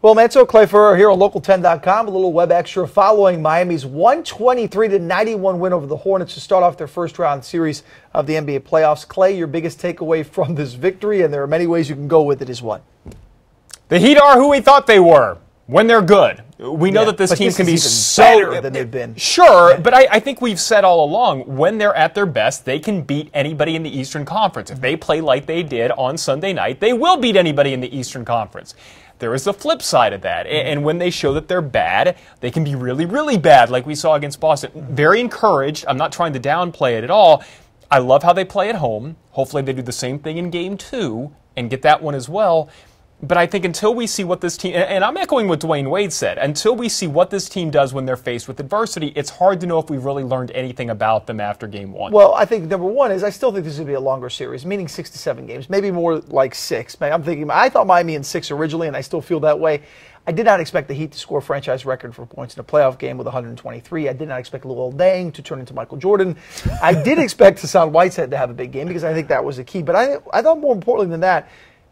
Well, Manso Clayfer here on Local10.com. A little web extra following Miami's 123-91 win over the Hornets to start off their first round series of the NBA playoffs. Clay, your biggest takeaway from this victory, and there are many ways you can go with it, is what? The Heat are who we thought they were when they're good. We know that this team can be so better than they've been. Sure, but I think we've said all along, when they're at their best, they can beat anybody in the Eastern Conference. If they play like they did on Sunday night, they will beat anybody in the Eastern Conference. There is the flip side of that. And when they show that they're bad, they can be really, really bad, like we saw against Boston. Very encouraged. I'm not trying to downplay it at all. I love how they play at home. Hopefully they do the same thing in Game 2 and get that one as well. But I think until we see what this team, and I'm echoing what Dwayne Wade said, until we see what this team does when they're faced with adversity, it's hard to know if we've really learned anything about them after Game 1. Well, I think number one is I still think this is going to be a longer series, meaning 6 to 7 games, maybe more like 6. I thought Miami in 6 originally, and I still feel that way. I did not expect the Heat to score a franchise record for points in a playoff game with 123. I did not expect Luol Deng to turn into Michael Jordan. I did expect Hassan Whiteside to have a big game because I think that was the key. But I thought more importantly than that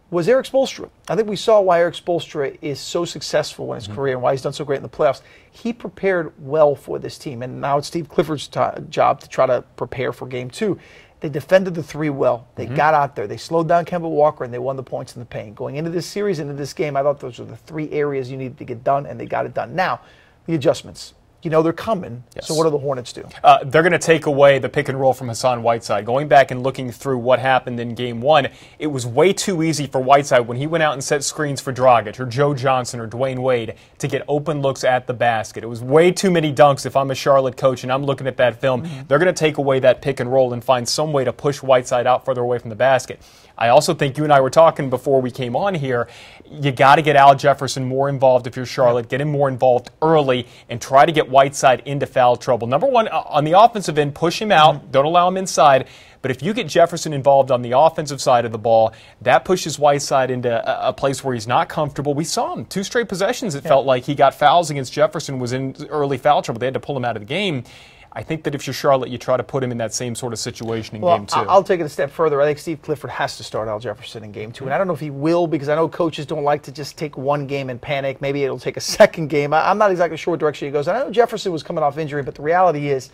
was Erik Spoelstra. I think we saw why Erik Spoelstra is so successful in his career and why he's done so great in the playoffs. He prepared well for this team, and now it's Steve Clifford's job to try to prepare for Game 2. They defended the 3 well. They got out there. They slowed down Kemba Walker, and they won the points in the paint. Going into this series, into this game, I thought those were the 3 areas you needed to get done, and they got it done. Now, the adjustments. You know they're coming, yes. So what do the Hornets do? They're going to take away the pick and roll from Hassan Whiteside. Going back and looking through what happened in Game 1, it was way too easy for Whiteside when he went out and set screens for Dragic or Joe Johnson or Dwayne Wade to get open looks at the basket. It was way too many dunks. If I'm a Charlotte coach and I'm looking at that film, they're going to take away that pick and roll and find some way to push Whiteside out further away from the basket. I also think you and I were talking before we came on here, you got to get Al Jefferson more involved if you're Charlotte. Get him more involved early and try to get Whiteside into foul trouble. Number one, on the offensive end, push him out. Don't allow him inside. But if you get Jefferson involved on the offensive side of the ball, that pushes Whiteside into a place where he's not comfortable. We saw him. 2 straight possessions, it felt like he got fouls against Jefferson, was in early foul trouble. They had to pull him out of the game. I think that if you're Charlotte, you try to put him in that same sort of situation in Game 2. I'll take it a step further. I think Steve Clifford has to start Al Jefferson in Game 2. And I don't know if he will, because I know coaches don't like to just take one game and panic. Maybe it'll take a second game. I'm not exactly sure what direction he goes. I know Jefferson was coming off injury, but the reality is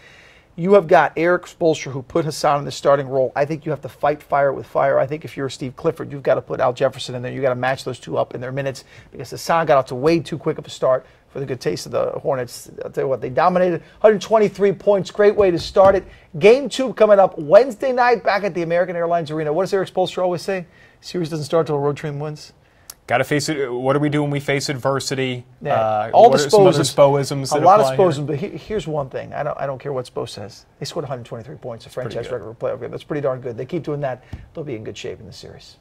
you have got Erik Spoelstra, who put Hassan in the starting role. I think you have to fight fire with fire. I think if you're Steve Clifford, you've got to put Al Jefferson in there. You've got to match those 2 up in their minutes, because Hassan got out to way too quick of a start for the good taste of the Hornets. I'll tell you what, they dominated. 123 points, great way to start it. Game 2 coming up Wednesday night back at the American Airlines Arena. What does Erik Spoelstra always say? Series doesn't start until a road team wins. Got to face it. What do we do when we face adversity? Yeah. All the Spoisms. A lot of Spoisms, but here's one thing. I don't care what Spo says. They scored 123 points, a franchise record for a playoff game. That's pretty darn good. They keep doing that, they'll be in good shape in the series.